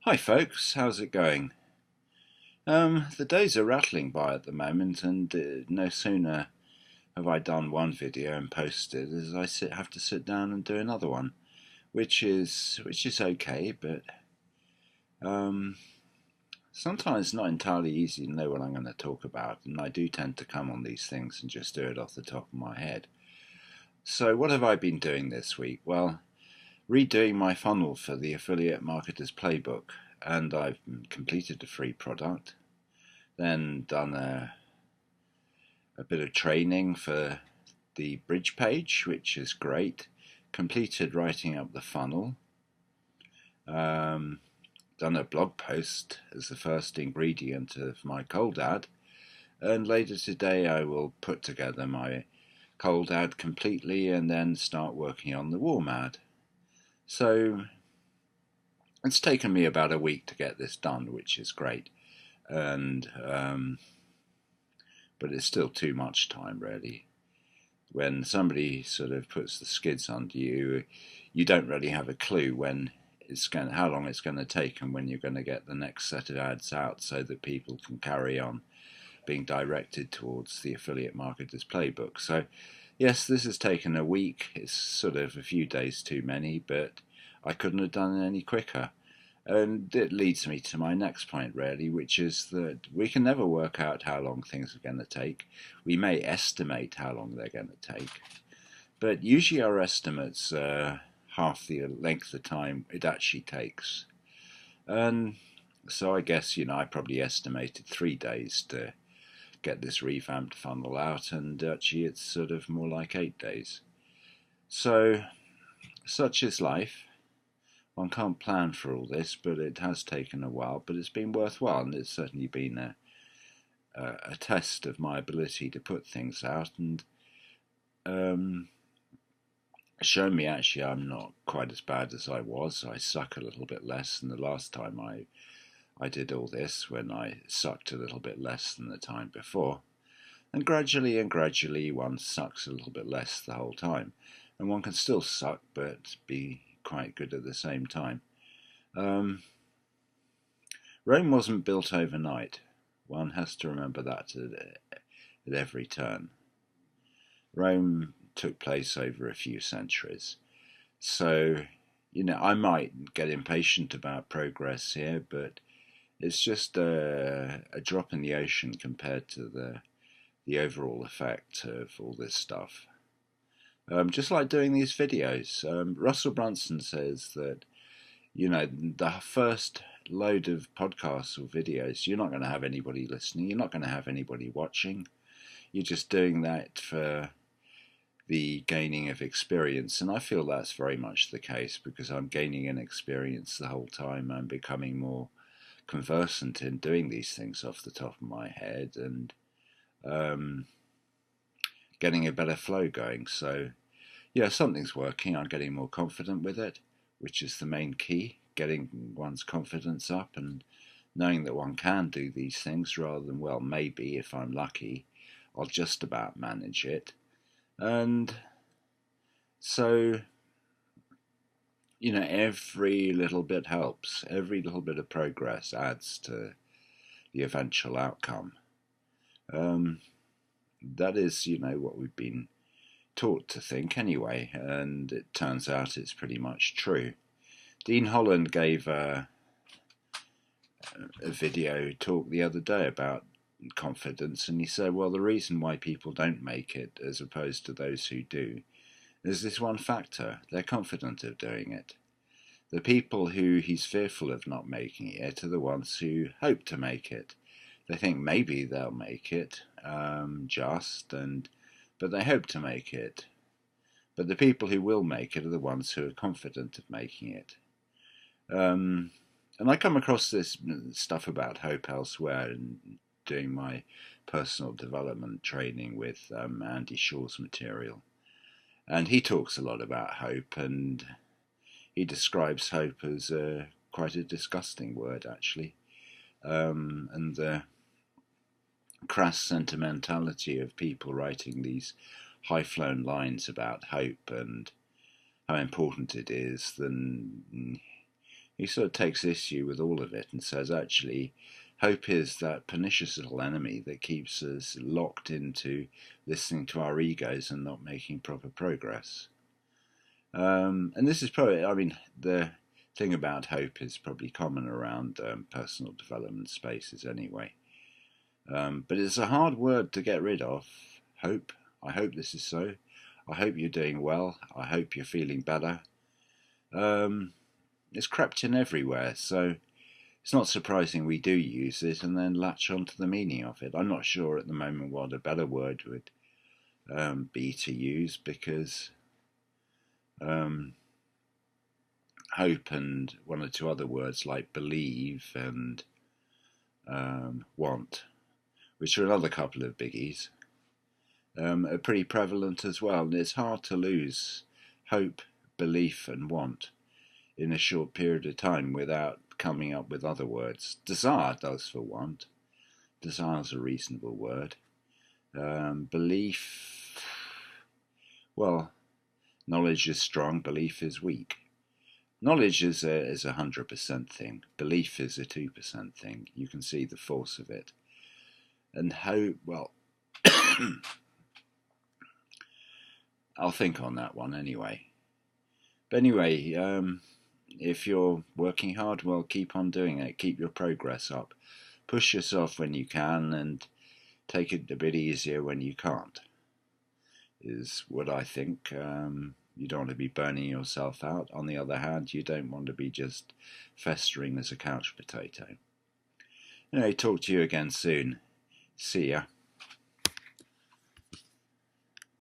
Hi folks, how's it going? The days are rattling by at the moment, and no sooner have I done one video and posted as have to sit down and do another one, which is okay, but um, sometimes not entirely easy to know what I'm going to talk about, and I do tend to come on these things and just do it off the top of my head. So what have I been doing this week? Well, redoing my funnel for the Affiliate Marketers Playbook, and I've completed a free product. Then done a bit of training for the bridge page, which is great. Completed writing up the funnel. Done a blog post as the first ingredient of my cold ad. And later today I will put together my cold ad completely and then start working on the warm ad. So it's taken me about a week to get this done, which is great. And but it's still too much time, really. When somebody sort of puts the skids under you, you don't really have a clue how long it's going to take, and when you're going to get the next set of ads out, so that people can carry on being directed towards the Affiliate Marketers Playbook. So, yes, this has taken a week. It's sort of a few days too many, but I couldn't have done it any quicker. And it leads me to my next point, really, which is that we can never work out how long things are going to take. We may estimate how long they're going to take, but usually our estimates are half the length of time it actually takes. And so I guess, I probably estimated 3 days to get this revamped funnel out, and actually it's sort of more like 8 days. So, such is life. One can't plan for all this, but it has taken a while, but it's been worthwhile, and it's certainly been a test of my ability to put things out, and um, shown me actually I'm not quite as bad as I was. I suck a little bit less than the last time I did all this, when I sucked a little bit less than the time before. And gradually one sucks a little bit less the whole time. And one can still suck, but be quite good at the same time. Rome wasn't built overnight. One has to remember that at every turn. Rome took place over a few centuries. So, I might get impatient about progress here, but it's just a drop in the ocean compared to the overall effect of all this stuff. Just like doing these videos, Russell Brunson says that, the first load of podcasts or videos, you're not going to have anybody listening, you're not going to have anybody watching. You're just doing that for the gaining of experience, and I feel that's very much the case, because I'm gaining an experience the whole time. I'm becoming more conversant in doing these things off the top of my head, and getting a better flow going. So, yeah, something's working. I'm getting more confident with it, which is the main key, getting one's confidence up and knowing that one can do these things, rather than, well, maybe if I'm lucky, I'll just about manage it. And so, every little bit helps. Every little bit of progress adds to the eventual outcome. That is, what we've been taught to think anyway, and it turns out it's pretty much true. Dean Holland gave a video talk the other day about confidence, and he said, well, the reason why people don't make it as opposed to those who do is this one factor: they're confident of doing it. The people who he's fearful of not making it are the ones who hope to make it. They think maybe they'll make it, but they hope to make it. But the people who will make it are the ones who are confident of making it. And I come across this stuff about hope elsewhere in doing my personal development training with Andy Shaw's material. And he talks a lot about hope, and he describes hope as quite a disgusting word, actually. And the crass sentimentality of people writing these high-flown lines about hope and how important it is, then he sort of takes issue with all of it and says, actually, hope is that pernicious little enemy that keeps us locked into listening to our egos and not making proper progress. And this is probably, I mean, the thing about hope is probably common around personal development spaces anyway. But it's a hard word to get rid of, hope. I hope this is so. I hope you're doing well. I hope you're feeling better. It's crept in everywhere, so it's not surprising we do use it and then latch onto the meaning of it. I'm not sure at the moment what a better word would be to use, because hope and one or two other words like believe and want, which are another couple of biggies, are pretty prevalent as well. And it's hard to lose hope, belief and want in a short period of time without coming up with other words. Desire does for want. Desire is a reasonable word. Belief, well, knowledge is strong, belief is weak. Knowledge is a 100% thing. Belief is a 2% thing. You can see the force of it. And hope, well, I'll think on that one anyway. But anyway, if you're working hard, well, keep on doing it. Keep your progress up. Push yourself when you can and take it a bit easier when you can't, is what I think. You don't want to be burning yourself out. On the other hand, you don't want to be just festering as a couch potato. Anyway, talk to you again soon. See ya.